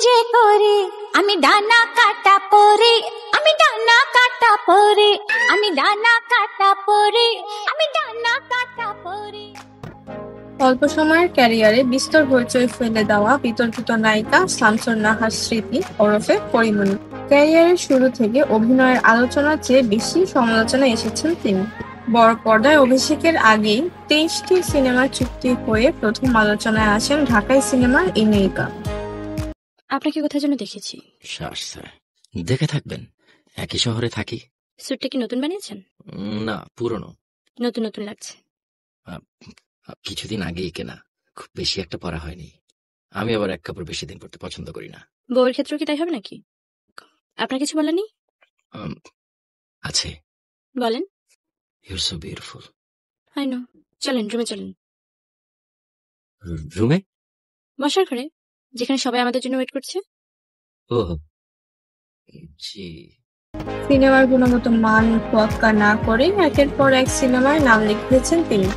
যে করে আমি ডানা কাটা পরে, আমি ডানা কাটা পরে, আমি ডানা কাটা পরে, আমি ডানা কাটা পরে। অল্প সময়ের ক্যারিয়ারে বিস্তর হইচই ফেলে দেওয়া বিতর্কিত নায়িকা শামসুন নাহার স্মৃতি ওরফে পরীমনি। ক্যারিয়ারের শুরু থেকে অভিনয়ের আলোচনার চেয়ে বেশি সমালোচনা এসেছেন তিনি। বড় পর্দায় অভিষেকের আগেই 23টি সিনেমার চুক্তি হয়ে প্রথম আলোচনায় আসেন ঢাকাই সিনেমার এই নায়িকা। আপনাকে কোথায় যেন দেখেছি। দেখে থাকবেন, একই শহরে থাকি। স্যুটটা কি নতুন বানিয়েছেন? না, পুরনো। নতুন নতুন লাগছে। কিছুদিন আগেই কেনা, খুব বেশি একটা পরা হয়নি। আমি আবার এক কাপড় বেশি দিন পরতে পছন্দ করি না। বউয়ের ক্ষেত্রেও কি তাই হবে নাকি? আপনার কিছু বলেনি? আছে। বলেন। Your so beautiful. I know. চলেন রুমে চলেন। রুমে? বসার ঘরে, যেখানে সবাই আমাদের জন্য ওয়েট করছে। ও জি। সিনেমার গুণগত মান তোয়াক্কা না করে একের পর এক সিনেমায় নাম লিখিয়েছেন তিনি।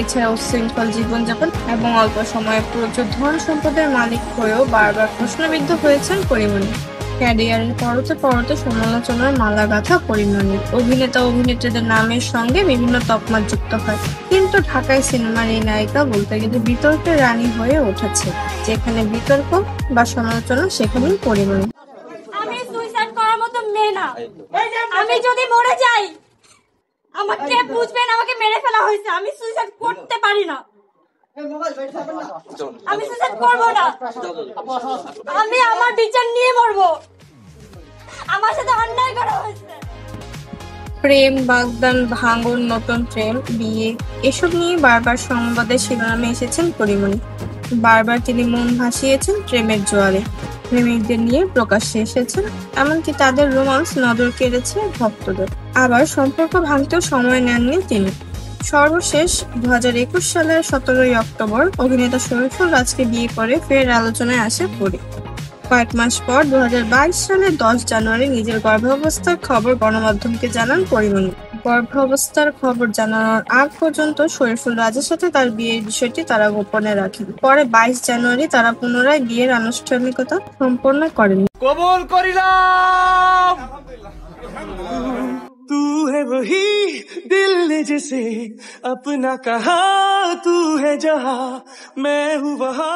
এছাড়াও শৃঙ্খল জীবনযাপন এবং অল্প সময়ে প্রচুর ধন সম্পদের মালিক হয়েও বারবার প্রশ্নবিদ্ধ হয়েছেন পরীমনি। ক্যারিয়ারের পরতে পরতে সমালোচনার মালা গাঁথা পরীমনির। অভিনেতা অভিনেত্রীদের নামের সঙ্গে বিভিন্ন তকমা যুক্ত হয়, কিন্তু ঢাকায় সিনেমার এই নায়িকা বলতে গেলে বিতর্কের রানী হয়ে উঠেছে। যেখানে বিতর্ক বা সমালোচনা সেখানেই পরীমনি। আমি সুইসাইড করার মতো মেয়ে না। আমি যদি মরে যাই আমাকে বুঝবেন, আমাকে মেরে ফেলা হয়েছে। আমি সুইসাইড করতে পারি না, আমি সুইসাইড করবো না। আমি আমার বিচার নিয়ে মরবো। আমার সাথে অন্যায় করা হয়েছে। প্রেম, বাগদান, ভাঙন, নতুন প্রেম, বিয়ে এসব নিয়ে বারবার সংবাদের শিরোনামে এসেছেন পরীমনি। বারবার তিনি মন ভাসিয়েছেন প্রেমের জোয়ারে। প্রেমিকদের নিয়ে প্রকাশ্যে এসেছেন, এমনকি তাদের রোমান্স নজর কেড়েছে ভক্তদের। আবার সম্পর্ক ভাঙতেও সময় নেননি তিনি। সর্বশেষ 2021 সালের 17 অক্টোবর অভিনেতা শরীফুল রাজকে বিয়ে করে ফের আলোচনায় আসে পরী। কয়েক মাস পর 2022 সালের 10 জানুয়ারি নিজের গর্ভাবস্থার খবর গণমাধ্যমকে জানান পরীমনি। গর্ভাবস্থার খবর জানানোর আগ পর্যন্ত শরীফুল রাজের সাথে তার বিয়ের বিষয়টি তারা গোপনে রাখেন। পরে 22 জানুয়ারি তারা পুনরায় বিয়ের আনুষ্ঠানিকতা সম্পন্ন করেন। কবুল করিলাম। तू है वही दिल ने जिसे अपना कहा, तू है जहां मैं हूँ वहां।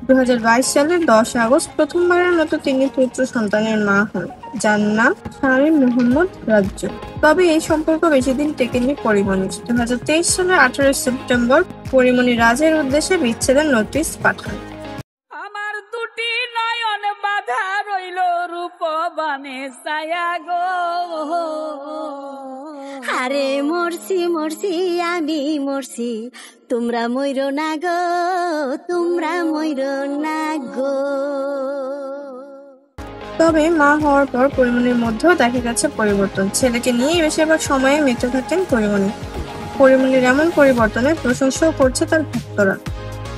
2022 সালের 10 আগস্ট প্রথমবারের মতো তিনি পুত্র সন্তানের মা হন, যার নাম শামীম মোহাম্মদ রাজ্জু। তবে এই সম্পর্ক বেশি দিন টেকেনি পরীমনির। 2023 সালের 18 সেপ্টেম্বর পরীমনি রাজের উদ্দেশ্যে বিচ্ছেদের নোটিশ পাঠান। আমার দুটি নয়ন বাঁধা রইল রূপবানে ছায়া গো। আরে মরছি মরছি আমি মরছি, তোমরা মইরো না গো, তোমরা মইরো না গো। তবে মা হওয়ার পর পরীমনির মধ্যেও দেখা গেছে পরিবর্তন। ছেলেকে নিয়েই বেশিরভাগ সময়ে মেতে থাকেন পরীমনি। পরীমনির এমন পরিবর্তনের প্রশংসাও করছে তার ভক্তরা।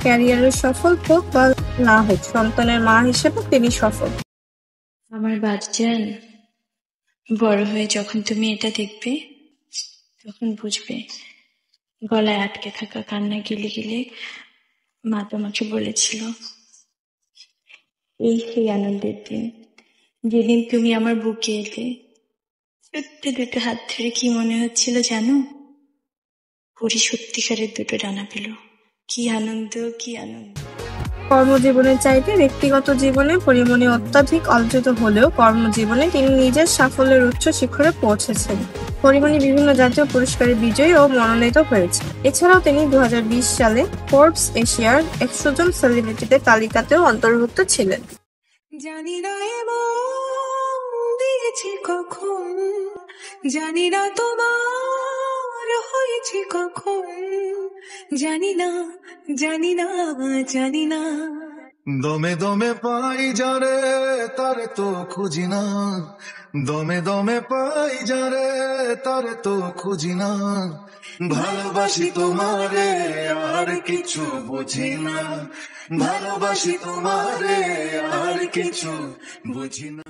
ক্যারিয়ারের সফল হোক বা না হোক, সন্তানের মা হিসেবে তিনি সফল। আমার বাচ্চান, বড় হয়ে যখন তুমি এটা দেখবে তখন বুঝবে গলায় আটকে থাকা কান্না গিলে গিলে মা তোমাকে বলেছিল, এই সেই আনন্দের দিন যেদিন তুমি আমার বুকে এলে। ছোট্ট দুটো হাত ধরে কি মনে হচ্ছিল জানো? পরি সত্যিকারের দুটো ডানা পেল। কি আনন্দ, কি আনন্দ। কর্মজীবনের চাইতে ব্যক্তিগত জীবনে পরীমনি অত্যাধিক আলোচিত হলেও কর্মজীবনে তিনি নিজের সাফল্যের উচ্চ শিখরে পৌঁছেছেন। পরীমনি বিভিন্ন জাতীয় পুরস্কারে বিজয়ী ও মনোনীত হয়েছে। এছাড়াও তিনি 2020 সালে ফোর্বস এশিয়ার 100 জন সেলিব্রিটিদের তালিকাতেও অন্তর্ভুক্ত ছিলেন। জানি না এমন দিয়েছি কখন, জানি না তোমার হয়েছে কখন, জানি না জানি না জানি না। দমে দমে পাই যারে তারে তো খুঁজি না, দমে দমে পাই যারে তারে তো খুঁজি না। ভালোবাসি তোমারে আর কিছু বুঝি না, ভালোবাসি তোমারে আর কিছু বুঝি না।